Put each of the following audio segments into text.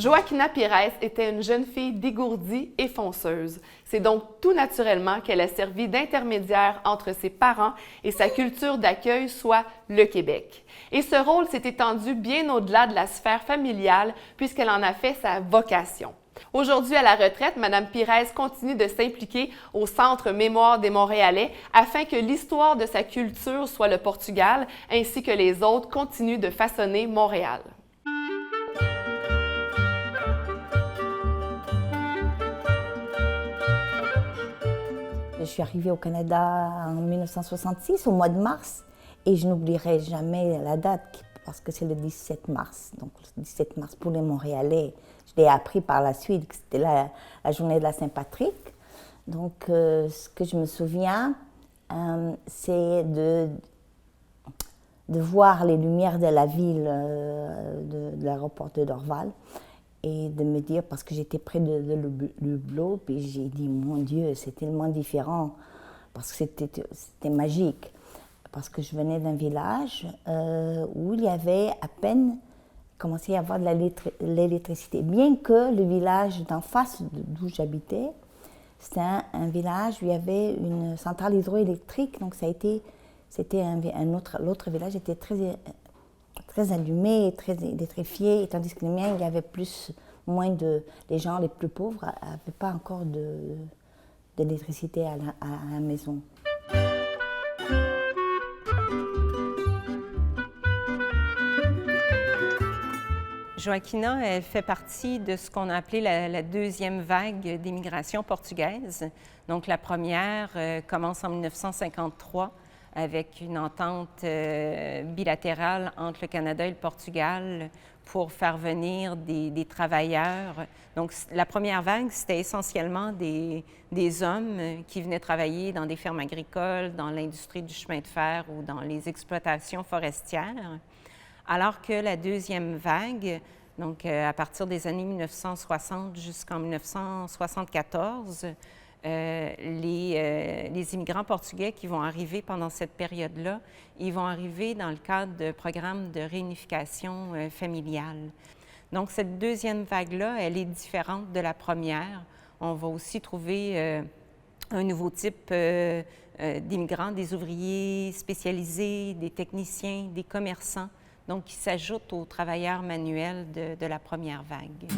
Joaquina Pires était une jeune fille dégourdie et fonceuse. C'est donc tout naturellement qu'elle a servi d'intermédiaire entre ses parents et sa culture d'accueil, soit le Québec. Et ce rôle s'est étendu bien au-delà de la sphère familiale puisqu'elle en a fait sa vocation. Aujourd'hui, à la retraite, Mme Pires continue de s'impliquer au Centre Mémoire des Montréalais afin que l'histoire de sa culture, soit le Portugal, ainsi que les autres, continue de façonner Montréal. Je suis arrivée au Canada en 1966, au mois de mars, et je n'oublierai jamais la date parce que c'est le 17 mars. Donc le 17 mars pour les Montréalais, je l'ai appris par la suite que c'était la journée de la Saint-Patrick. Donc ce que je me souviens, c'est de voir les lumières de la ville, de l'aéroport de Dorval, et de me dire, parce que j'étais près de l'Hublot, puis j'ai dit, mon Dieu, c'est tellement différent, parce que c'était magique. Parce que je venais d'un village où il y avait à peine commencé à y avoir de l'électricité. Bien que le village d'en face d'où j'habitais, c'était un village où il y avait une centrale hydroélectrique, donc c'était l'autre village était très allumé, très électrifié, tandis que le mien, il y avait les gens les plus pauvres n'avaient pas encore d'électricité à la maison. Joaquina, elle fait partie de ce qu'on a appelé la deuxième vague d'immigration portugaise. Donc la première commence en 1953 avec une entente bilatérale entre le Canada et le Portugal pour faire venir des travailleurs. Donc la première vague, c'était essentiellement des hommes qui venaient travailler dans des fermes agricoles, dans l'industrie du chemin de fer ou dans les exploitations forestières. Alors que la deuxième vague, donc à partir des années 1960 jusqu'en 1974, les immigrants portugais qui vont arriver pendant cette période-là, ils vont arriver dans le cadre de programmes de réunification familiale. Donc cette deuxième vague-là, elle est différente de la première. On va aussi trouver un nouveau type d'immigrants, des ouvriers spécialisés, des techniciens, des commerçants, donc qui s'ajoutent aux travailleurs manuels de la première vague.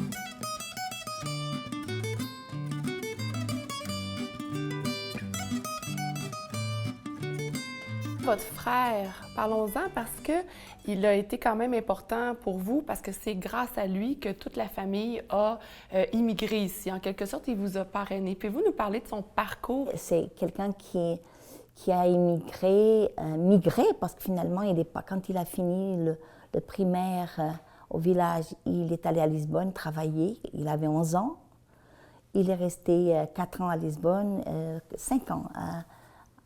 Votre frère, parlons-en parce qu'il a été quand même important pour vous, parce que c'est grâce à lui que toute la famille a immigré ici. En quelque sorte, il vous a parrainé. Pouvez-vous nous parler de son parcours? C'est quelqu'un qui a migré, parce que finalement, quand il a fini le primaire au village, il est allé à Lisbonne travailler. Il avait 11 ans. Il est resté 4 ans à Lisbonne, 5 ans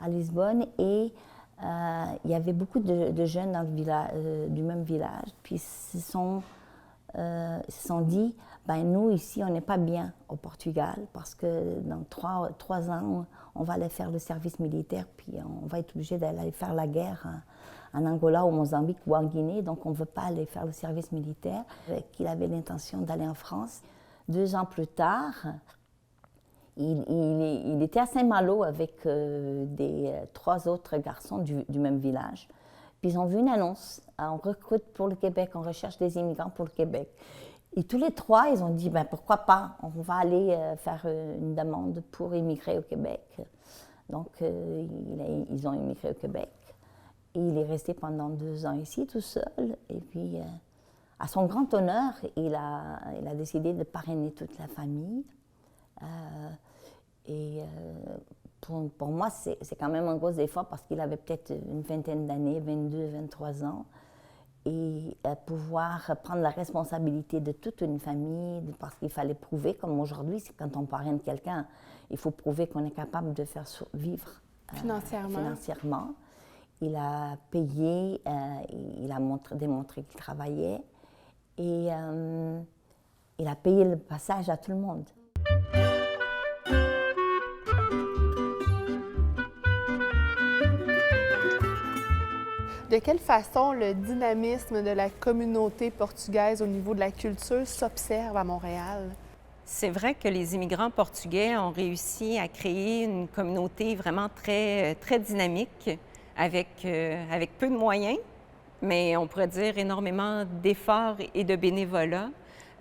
à Lisbonne, et il y avait beaucoup de jeunes dans le village, du même village. Puis ils se sont dit, nous ici, on n'est pas bien au Portugal, parce que dans 3 ans, on va aller faire le service militaire, puis on va être obligé d'aller faire la guerre en Angola, au Mozambique ou en Guinée, donc on ne veut pas aller faire le service militaire. Il avait l'intention d'aller en France. 2 ans plus tard, il était à Saint-Malo avec 3 autres garçons du même village. Puis ils ont vu une annonce, on recrute pour le Québec, on recherche des immigrants pour le Québec. Et tous les 3, ils ont dit, pourquoi pas, on va aller faire une demande pour immigrer au Québec. Donc ils ont immigré au Québec. Et il est resté pendant 2 ans ici, tout seul. Et puis, à son grand honneur, il a décidé de parrainer toute la famille. Pour moi, c'est quand même un gros effort parce qu'il avait peut-être une vingtaine d'années, 22, 23 ans. Et pouvoir prendre la responsabilité de toute une famille, parce qu'il fallait prouver, comme aujourd'hui, quand on parraine quelqu'un, il faut prouver qu'on est capable de faire vivre financièrement. Il a payé, il a démontré qu'il travaillait et il a payé le passage à tout le monde. De quelle façon le dynamisme de la communauté portugaise au niveau de la culture s'observe à Montréal? C'est vrai que les immigrants portugais ont réussi à créer une communauté vraiment très dynamique, avec peu de moyens, mais on pourrait dire énormément d'efforts et de bénévolat.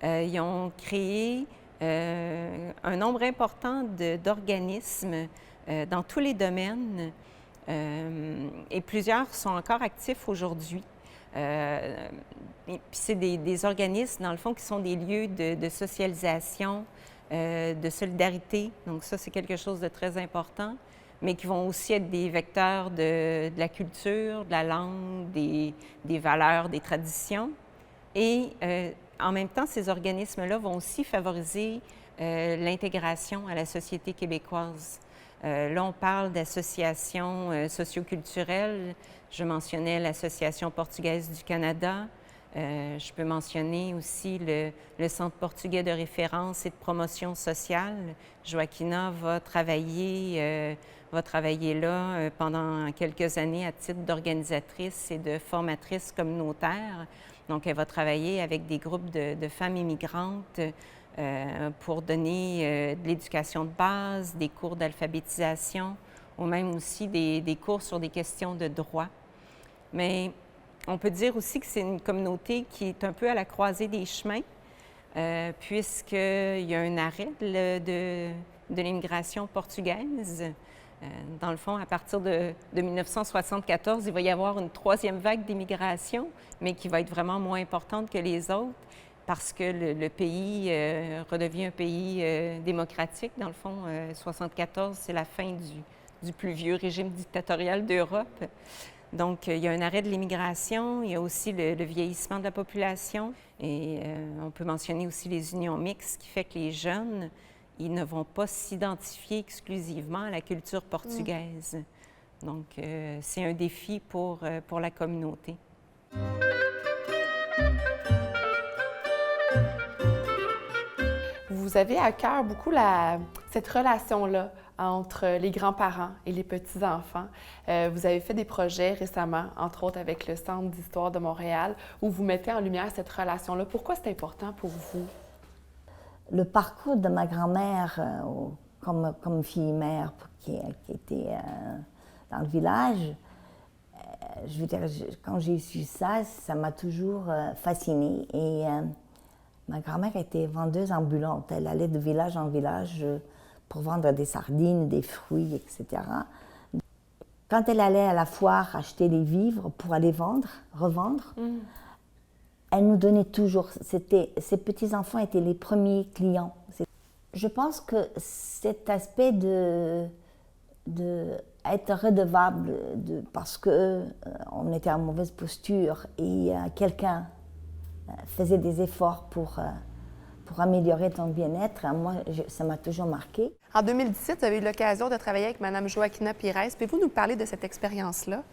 Ils ont créé un nombre important d'organismes dans tous les domaines et plusieurs sont encore actifs aujourd'hui. Puis c'est des organismes, dans le fond, qui sont des lieux de socialisation, de solidarité. Donc ça, c'est quelque chose de très important, mais qui vont aussi être des vecteurs de la culture, de la langue, des valeurs, des traditions. Et en même temps, ces organismes-là vont aussi favoriser l'intégration à la société québécoise. Là, on parle d'associations socioculturelles. Je mentionnais l'Association portugaise du Canada. Je peux mentionner aussi le Centre portugais de référence et de promotion sociale. Joaquina va travailler là pendant quelques années à titre d'organisatrice et de formatrice communautaire. Donc, elle va travailler avec des groupes de femmes immigrantes pour donner de l'éducation de base, des cours d'alphabétisation ou même aussi des cours sur des questions de droit. Mais on peut dire aussi que c'est une communauté qui est un peu à la croisée des chemins, puisqu'il y a un arrêt de l'immigration portugaise. Dans le fond, à partir de 1974, il va y avoir une troisième vague d'immigration, mais qui va être vraiment moins importante que les autres, parce que le pays redevient un pays démocratique. Dans le fond, 1974, c'est la fin du plus vieux régime dictatorial d'Europe. Donc, il y a un arrêt de l'immigration, il y a aussi le vieillissement de la population et on peut mentionner aussi les unions mixtes, qui fait que les jeunes, ils ne vont pas s'identifier exclusivement à la culture portugaise. Donc, c'est un défi pour la communauté. Vous avez à cœur beaucoup cette relation-là entre les grands-parents et les petits-enfants. Vous avez fait des projets récemment, entre autres avec le Centre d'histoire de Montréal, où vous mettez en lumière cette relation-là. Pourquoi c'est important pour vous? Le parcours de ma grand-mère comme fille-mère qui était dans le village, je veux dire, quand j'ai su ça, ça m'a toujours fascinée. Et ma grand-mère était vendeuse ambulante. Elle allait de village en village pour vendre des sardines, des fruits, etc. Quand elle allait à la foire acheter des vivres pour aller revendre, elle nous donnait toujours. Ses petits-enfants étaient les premiers clients. Je pense que cet aspect de être redevable parce qu'on était en mauvaise posture et quelqu'un faisait des efforts pour améliorer ton bien-être, moi, ça m'a toujours marqué. En 2017, vous avez eu l'occasion de travailler avec Mme Joaquina Pires. Pouvez-vous nous parler de cette expérience-là?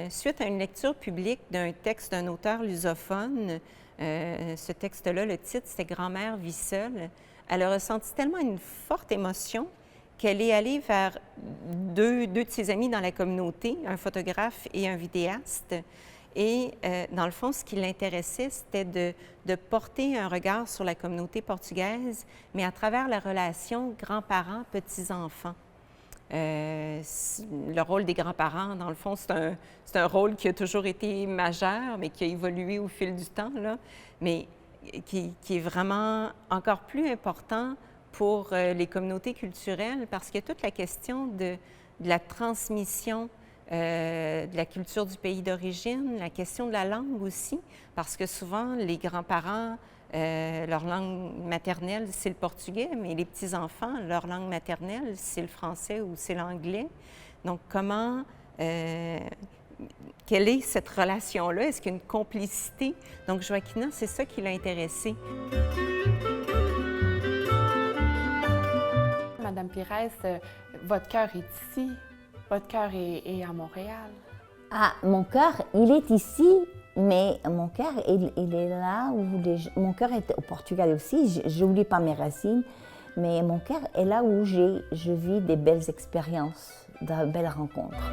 Suite à une lecture publique d'un texte d'un auteur lusophone, ce texte-là, le titre, c'était « Grand-mère vit seule », elle a ressenti tellement une forte émotion qu'elle est allée vers deux de ses amis dans la communauté, un photographe et un vidéaste. Et dans le fond, ce qui l'intéressait, c'était de porter un regard sur la communauté portugaise, mais à travers la relation grands-parents-petits-enfants. Le rôle des grands-parents, dans le fond, c'est un rôle qui a toujours été majeur, mais qui a évolué au fil du temps, là, mais qui est vraiment encore plus important pour les communautés culturelles, parce qu'il y a toute la question de la transmission de la culture du pays d'origine, la question de la langue aussi, parce que souvent, les grands-parents, leur langue maternelle, c'est le portugais, mais les petits-enfants, leur langue maternelle, c'est le français ou c'est l'anglais. Donc, quelle est cette relation-là? Est-ce qu'il y a une complicité? Donc, Joaquina, c'est ça qui l'a intéressée. Madame Pires, votre cœur est ici. Votre cœur est à Montréal. Ah, mon cœur, il est ici, mais mon cœur, il est là où mon cœur est au Portugal aussi. Je n'oublie pas mes racines, mais mon cœur est là où je vis des belles expériences, de belles rencontres.